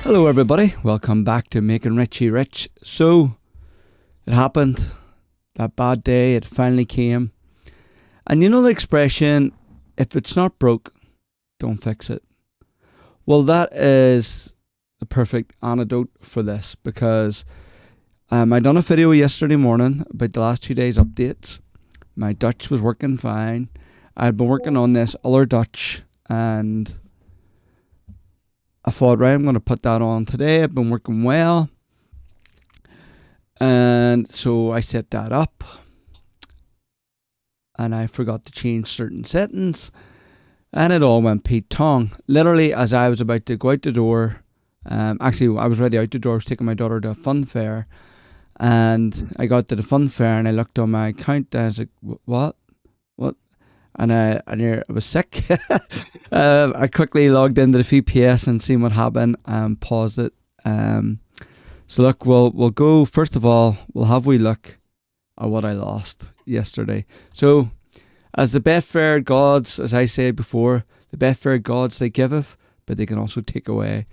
Hello everybody, welcome back to Making Richie Rich. So, it happened, that bad day, it finally came. And you know the expression, if it's not broke, don't fix it. Well, that is the perfect antidote for this, because I done a video yesterday morning about the last 2 days updates. My Dutch was working fine. I'd been working on this other Dutch, and I thought, right, I'm going to put that on today. I've been working well. And so I set that up. And I forgot to change certain settings. And it all went Pete Tong. Literally, as I was about to go out the door. Actually, I was already out the door. I was taking my daughter to a fun fair. And I got to the fun fair and I looked on my account. And I was like, what? And I was sick. I quickly logged into the VPS and seen what happened and paused it. So look, we'll go, first of all, we'll have a look at what I lost yesterday. So, as the Betfair gods, as I said before, the Betfair gods, they giveth, but they can also take away.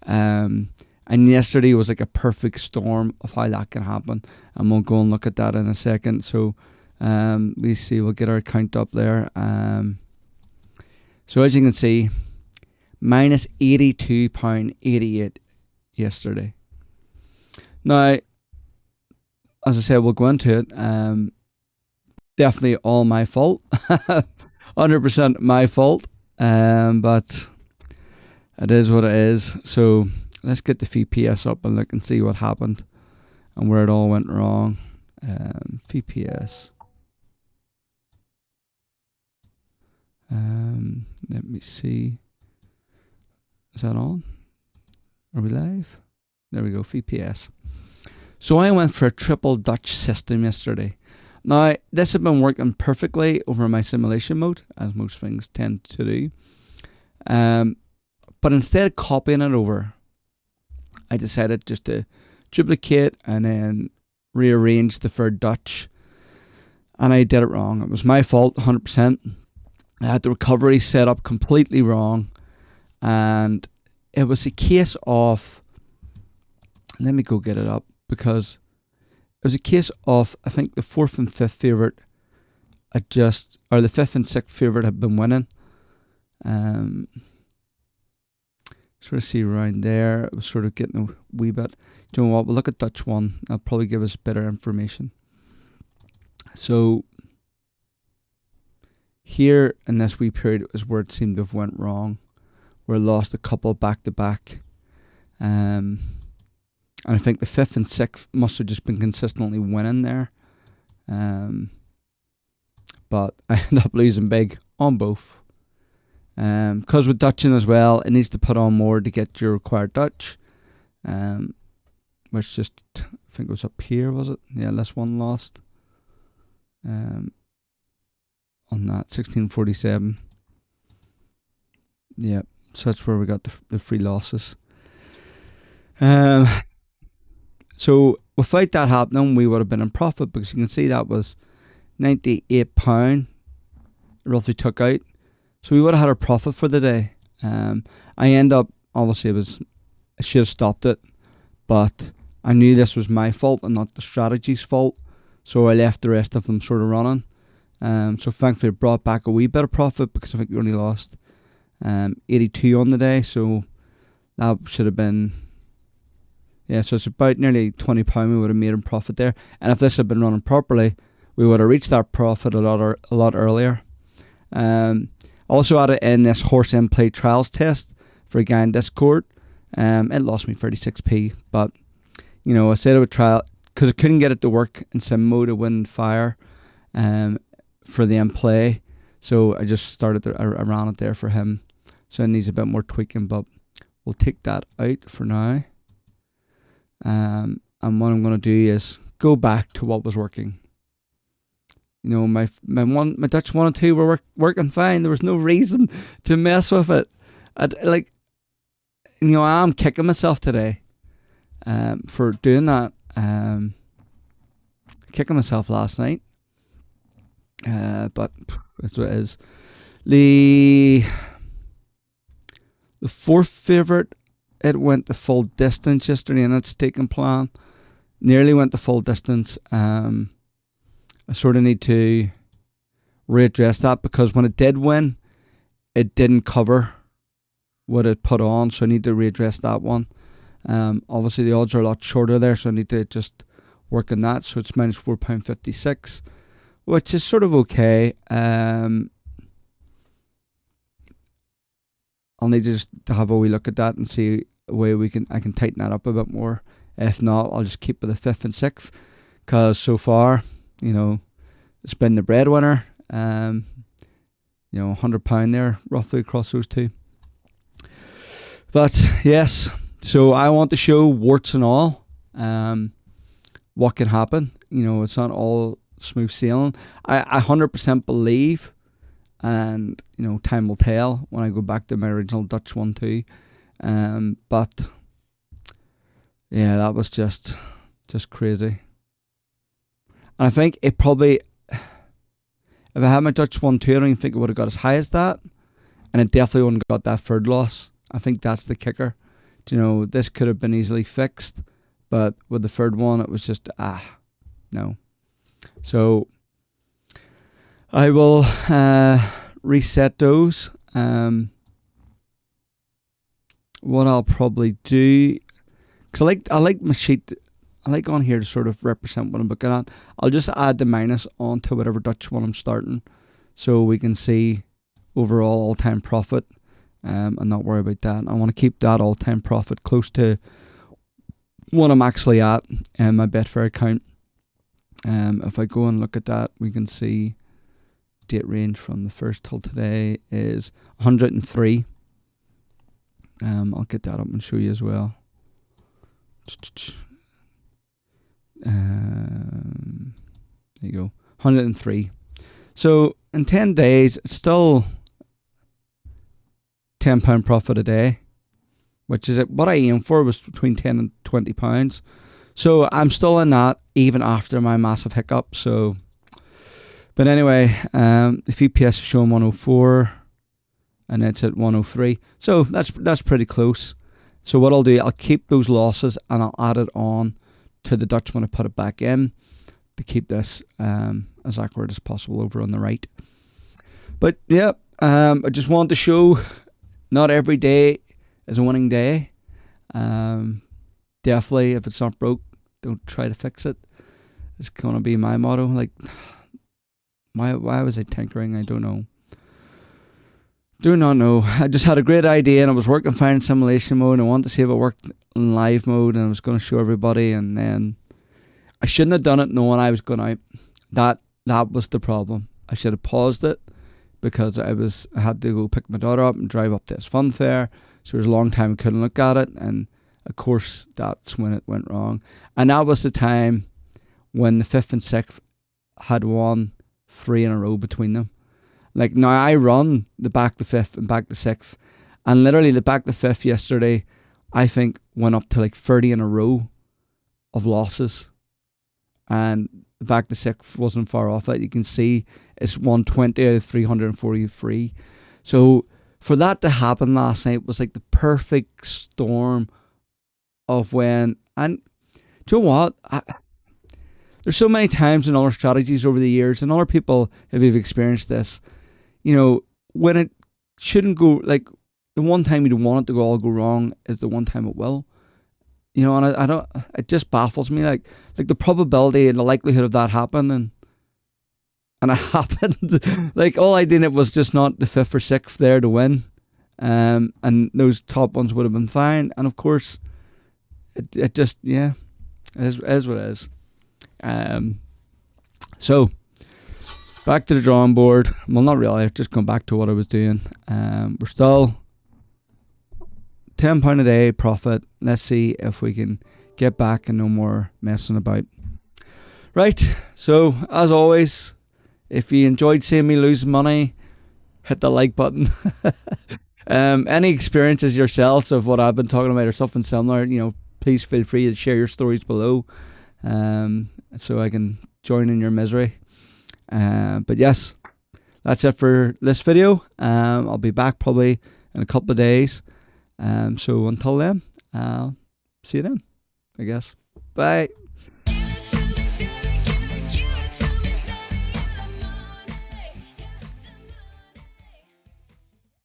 And yesterday was like a perfect storm of how that can happen. And we'll go and look at that in a second. So, we see, we'll get our account up there. So as you can see, minus £82.88 yesterday. Now, as I said, we'll go into it. Definitely all my fault. 100% my fault. But it is what it is. So let's get the VPS up and look and see what happened and where it all went wrong. VPS. Let me see. Is that on? Are we live? There we go, VPS. So I went for a triple Dutch system yesterday. Now, this had been working perfectly over my simulation mode, as most things tend to do. But instead of copying it over, I decided just to duplicate and then rearrange the third Dutch. And I did it wrong. It was my fault, 100%. I had the recovery set up completely wrong, and it was a case of, let me go get it up, because it was a case of, I think the 4th and 5th favourite or the 5th and 6th favourite had been winning. Sort of see around there, it was sort of getting a wee bit. Do you know what, we'll look at Dutch 1, that'll probably give us better information. So, here in this wee period is where it seemed to have went wrong, where I lost a couple back to back. And I think the 5th and 6th must have just been consistently winning there. But I ended up losing big on both. Because with Dutching as well, it needs to put on more to get your required Dutch. Which just, I think it was up here, was it? Yeah, less one lost. On that 1647. Yeah, so that's where we got the free losses. So without that happening, we would have been in profit, because you can see that was £98 roughly took out. So we would have had a profit for the day. I end up, obviously I should have stopped it, but I knew this was my fault and not the strategy's fault. So I left the rest of them sort of running. So thankfully it brought back a wee bit of profit, because I think we only lost 82 on the day. So that should have been, yeah, so it's about nearly £20 we would have made in profit there. And if this had been running properly, we would have reached that profit a lot earlier. Also added in this horse in play trials test for a guy in Discord. It lost me 36p, but you know, I said I would try it because I couldn't get it to work in sim mode. It wouldn't fire for the in play, so I just started I ran it there for him. So it needs a bit more tweaking, but we'll take that out for now. And what I'm going to do is go back to what was working. You know, my Dutch 1 and 2 were working fine. There was no reason to mess with it. You know, I'm kicking myself today for doing that. Kicking myself last night. But that's what it is. The fourth favourite it went the full distance yesterday in its taking plan. Nearly went the full distance. I sort of need to readdress that, because when it did win, it didn't cover what it put on, so I need to readdress that one. Obviously the odds are a lot shorter there, so I need to just work on that. So it's minus £4.56, which is sort of okay. I'll need to just have a wee look at that and see a way I can tighten that up a bit more. If not, I'll just keep with the 5th and 6th, because so far, it's been the breadwinner. £100 there roughly across those two. But yes, so I want to show, warts and all, what can happen. It's not all smooth sailing. I 100% believe, and time will tell when I go back to my original Dutch one too. But yeah, that was just crazy. And I think it probably, if I had my Dutch 1-2, I don't even think it would have got as high as that. And it definitely wouldn't have got that third loss. I think that's the kicker. This could have been easily fixed, but with the third one, it was just, no. So I will reset those. What I'll probably do, because I like my sheet, I like on here to sort of represent what I'm looking at. I'll just add the minus onto whatever Dutch one I'm starting, so we can see overall all-time profit, and not worry about that. I want to keep that all-time profit close to what I'm actually at in my Betfair account. If I go and look at that, we can see date range from the 1st till today is 103. I'll get that up and show you as well. There you go, 103. So in 10 days, it's still £10 profit a day, which is what I aim for, was between £10 and £20. So I'm still in that even after my massive hiccup. So, but anyway, the VPS is showing 104, and it's at 103. So that's pretty close. So what I'll do, I'll keep those losses and I'll add it on to the Dutch when I put it back in, to keep this as accurate as possible over on the right. But yeah, I just wanted to show, not every day is a winning day. Definitely, if it's not broke, don't try to fix it. It's gonna be my motto. Like, why was I tinkering? I don't know. Do not know. I just had a great idea, and I was working fine in simulation mode, and I wanted to see if it worked in live mode, and I was going to show everybody, and then I shouldn't have done it knowing I was going out. That was the problem. I should have paused it, because I had to go pick my daughter up and drive up to this fun fair, so it was a long time I couldn't look at it, and of course that's when it went wrong. And that was the time when the 5th and 6th had won 3 in a row between them. Like, now I run the back the 5th and back the 6th, and literally the back the 5th yesterday, I think, went up to like 30 in a row of losses, and the back the 6th wasn't far off it. You can see it's 120 out of 343. So for that to happen last night was like the perfect storm of when, and do you know what? There's so many times in other strategies over the years, and other people have experienced this, when it shouldn't go, like, the one time you don't want it to all go wrong is the one time it will. And I don't, it just baffles me, like the probability and the likelihood of that happening, and it happened. Like, all I did was just not the 5th or 6th there to win, and those top ones would have been fine. And of course, it just, yeah, it is what it is. So back to the drawing board. Well, not really. I've just gone back to what I was doing. We're still £10 a day profit. Let's see if we can get back and no more messing about. Right. So as always, if you enjoyed seeing me lose money, hit the like button. Any experiences yourselves of what I've been talking about or something similar, please feel free to share your stories below, so I can join in your misery. But yes, that's it for this video. I'll be back probably in a couple of days, So until then, I'll see you then, I guess. Bye.